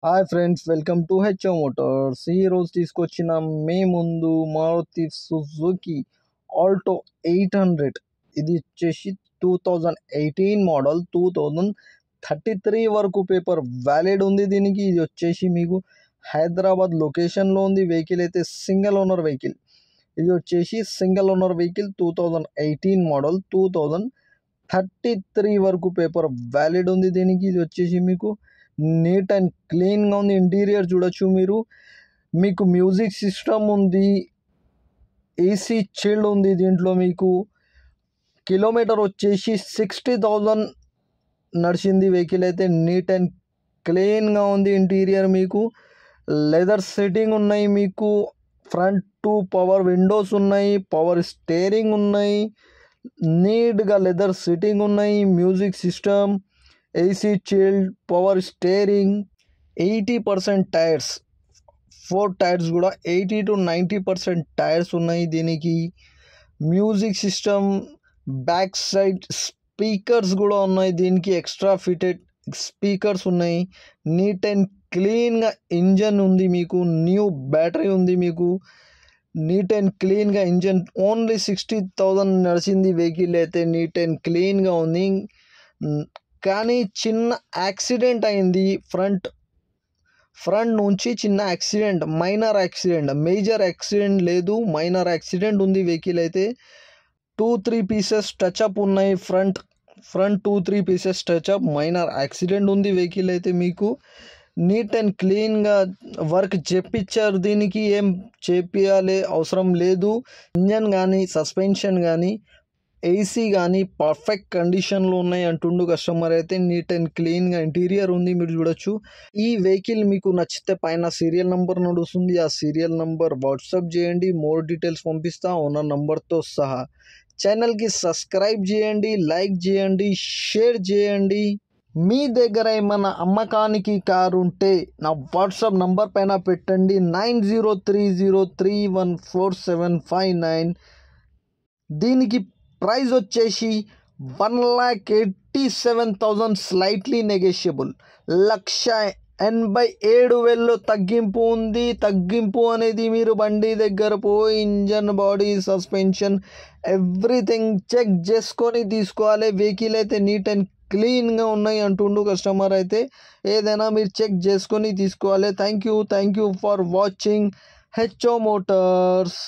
Hi friends, welcome to HO Motors. ఈరోజు తీసుకొచ్చిన మీ ముందు మారుతి సుజుకి ఆల్టో 800. ఇది వచ్చేసి 2018 మోడల్. 2033 వరకు పేపర్ వ్యాలిడ్ ఉంది దీనికి. ఇది వచ్చేసి మీకు హైదరాబాద్ లొకేషన్లో ఉంది. వెహికల్ అయితే సింగిల్ ఓనర్ వెహికల్. ఇది వచ్చేసి సింగిల్ ఓనర్ వెహికల్. 2018 మోడల్. 2033 వరకు పేపర్ వ్యాలిడ్ ఉంది దీనికి. ఇది వచ్చేసి మీకు నీట్ అండ్ క్లీన్గా ఉంది. ఇంటీరియర్ చూడొచ్చు మీరు. మీకు మ్యూజిక్ సిస్టమ్ ఉంది, ఏసీ చిల్డ్ ఉంది దీంట్లో. మీకు కిలోమీటర్ వచ్చేసి 60,000 నడిచింది వెహికల్ అయితే. నీట్ అండ్ క్లీన్గా ఉంది ఇంటీరియర్. మీకు లెదర్ సీటింగ్ ఉన్నాయి. మీకు ఫ్రంట్ 2 పవర్ విండోస్ ఉన్నాయి, పవర్ స్టీరింగ్ ఉన్నాయి, నీట్గా లెదర్ సీటింగ్ ఉన్నాయి, music system, AC chilled, power steering, 80% tyres, 4 tyres కూడా 80 to 90% టైర్స్ ఉన్నాయి దీనికి. Music system, back side speakers కూడా ఉన్నాయి దీనికి. ఎక్స్ట్రా ఫిటెడ్ స్పీకర్స్ ఉన్నాయి. నీట్ అండ్ క్లీన్గా ఇంజన్ ఉంది మీకు. న్యూ బ్యాటరీ ఉంది మీకు. నీట్ అండ్ క్లీన్గా ఇంజన్. ఓన్లీ 60,000 నడిచింది వెహికల్ అయితే. నీట్ అండ్ క్లీన్గా ఉంది. కానీ చిన్న యాక్సిడెంట్ అయింది. ఫ్రంట్ నుంచి చిన్న accident, minor accident. Major accident లేదు, మైనర్ యాక్సిడెంట్ ఉంది వెహికల్ అయితే. 2-3 పీసెస్ టచ్అప్ ఉన్నాయి. Front 2-3 pieces touch up, minor accident ఉంది వెహికల్ అయితే మీకు. నీట్ అండ్ క్లీన్గా వర్క్ చేపించారు దీనికి. ఏం చేపియాలి అవసరం లేదు. ఇంజన్ కానీ, సస్పెన్షన్ కానీ, ఏసీ కానీ పర్ఫెక్ట్ కండిషన్లో ఉన్నాయి అంటుండు కస్టమర్ అయితే. నీట్ అండ్ క్లీన్గా ఇంటీరియర్ ఉంది, మీరు చూడొచ్చు. ఈ వెహికల్ మీకు నచ్చితే పైన సీరియల్ నెంబర్ నడుస్తుంది. ఆ సీరియల్ నెంబర్ వాట్సాప్ చేయండి, మోర్ డీటెయిల్స్ పంపిస్తా ఓనర్ నెంబర్తో సహా. ఛానల్కి సబ్స్క్రైబ్ చేయండి, లైక్ చేయండి, షేర్ చేయండి. మీ దగ్గర ఏమైనా అమ్మకానికి కారు ఉంటే నా వాట్సాప్ నంబర్ పైన పెట్టండి. 9030314759. దీనికి ప్రైస్ వచ్చేసి 1,87,000 స్లైట్లీ నెగోషియబుల్. 1,87,000 తగ్గింపు ఉంది. తగ్గింపు అనేది మీరు బండి దగ్గర పోయి engine, body, suspension everything check చేసుకొని తీసుకోవాలి. వెహికల్ అయితే నీట్ అండ్ క్లీన్గా ఉన్నాయి అంటుండు కస్టమర్ అయితే. ఏదైనా మీరు చెక్ చేసుకొని తీసుకోవాలి. Thank you for watching HO Motors.